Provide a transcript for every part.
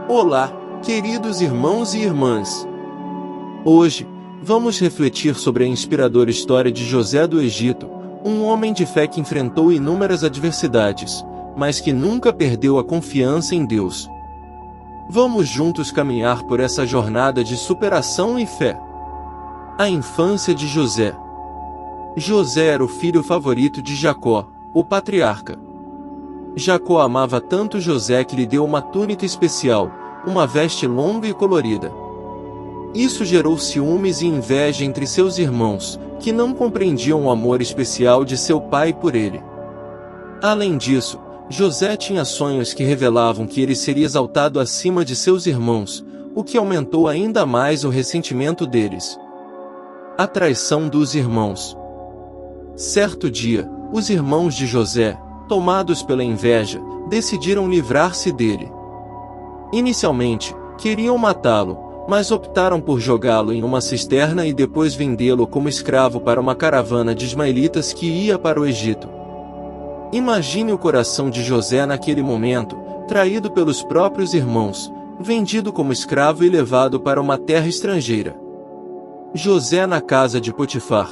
Olá, queridos irmãos e irmãs. Hoje, vamos refletir sobre a inspiradora história de José do Egito, um homem de fé que enfrentou inúmeras adversidades, mas que nunca perdeu a confiança em Deus. Vamos juntos caminhar por essa jornada de superação e fé. A infância de José. José era o filho favorito de Jacó, o patriarca. Jacó amava tanto José que lhe deu uma túnica especial, uma veste longa e colorida. Isso gerou ciúmes e inveja entre seus irmãos, que não compreendiam o amor especial de seu pai por ele. Além disso, José tinha sonhos que revelavam que ele seria exaltado acima de seus irmãos, o que aumentou ainda mais o ressentimento deles. A traição dos irmãos. Certo dia, os irmãos de José, tomados pela inveja, decidiram livrar-se dele. Inicialmente, queriam matá-lo, mas optaram por jogá-lo em uma cisterna e depois vendê-lo como escravo para uma caravana de ismaelitas que ia para o Egito. Imagine o coração de José naquele momento, traído pelos próprios irmãos, vendido como escravo e levado para uma terra estrangeira. José na casa de Potifar.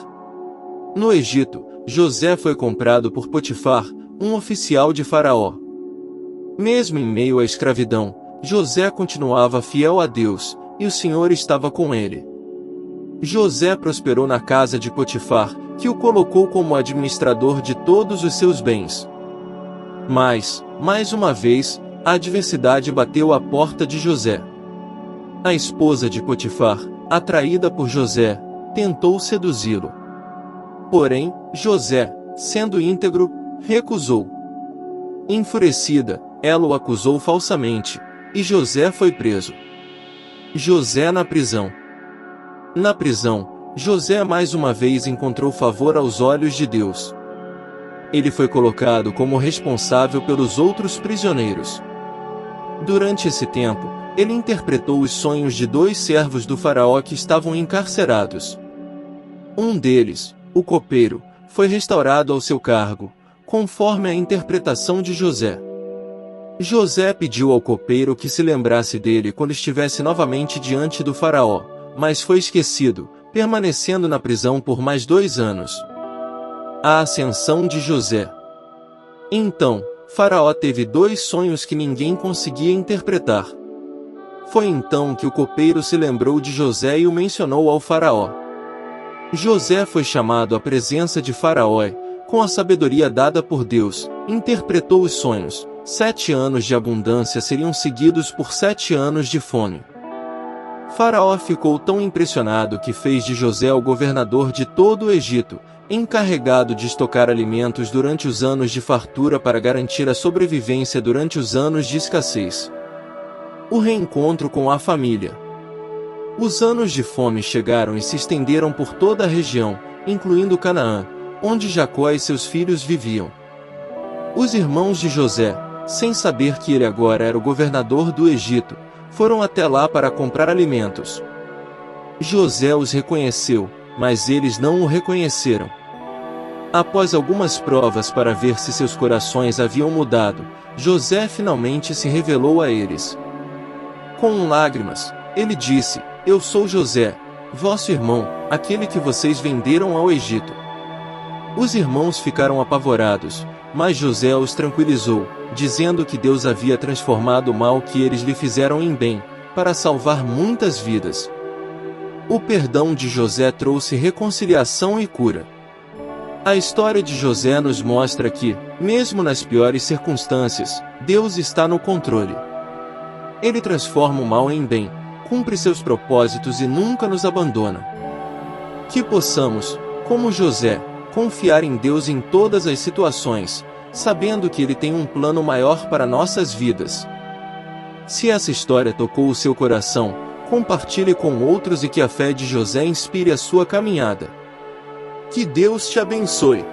No Egito, José foi comprado por Potifar, um oficial de Faraó. Mesmo em meio à escravidão, José continuava fiel a Deus, e o Senhor estava com ele. José prosperou na casa de Potifar, que o colocou como administrador de todos os seus bens. Mas, mais uma vez, a adversidade bateu à porta de José. A esposa de Potifar, atraída por José, tentou seduzi-lo. Porém, José, sendo íntegro, recusou. Enfurecida, ela o acusou falsamente, e José foi preso. José na prisão. Na prisão, José mais uma vez encontrou favor aos olhos de Deus. Ele foi colocado como responsável pelos outros prisioneiros. Durante esse tempo, ele interpretou os sonhos de 2 servos do faraó que estavam encarcerados. Um deles, o copeiro, foi restaurado ao seu cargo, conforme a interpretação de José. José pediu ao copeiro que se lembrasse dele quando estivesse novamente diante do faraó, mas foi esquecido, permanecendo na prisão por mais 2 anos. A ascensão de José. Então, Faraó teve 2 sonhos que ninguém conseguia interpretar. Foi então que o copeiro se lembrou de José e o mencionou ao Faraó. José foi chamado à presença de Faraó e, com a sabedoria dada por Deus, interpretou os sonhos. 7 anos de abundância seriam seguidos por 7 anos de fome. Faraó ficou tão impressionado que fez de José o governador de todo o Egito, encarregado de estocar alimentos durante os anos de fartura para garantir a sobrevivência durante os anos de escassez. O reencontro com a família. Os anos de fome chegaram e se estenderam por toda a região, incluindo Canaã, onde Jacó e seus filhos viviam. Os irmãos de José, sem saber que ele agora era o governador do Egito, foram até lá para comprar alimentos. José os reconheceu, mas eles não o reconheceram. Após algumas provas para ver se seus corações haviam mudado, José finalmente se revelou a eles. Com lágrimas, ele disse: "Eu sou José, vosso irmão, aquele que vocês venderam ao Egito." Os irmãos ficaram apavorados, mas José os tranquilizou, dizendo que Deus havia transformado o mal que eles lhe fizeram em bem, para salvar muitas vidas. O perdão de José trouxe reconciliação e cura. A história de José nos mostra que, mesmo nas piores circunstâncias, Deus está no controle. Ele transforma o mal em bem, cumpre seus propósitos e nunca nos abandona. Que possamos, como José, confiar em Deus em todas as situações, sabendo que Ele tem um plano maior para nossas vidas. Se essa história tocou o seu coração, compartilhe com outros e que a fé de José inspire a sua caminhada. Que Deus te abençoe.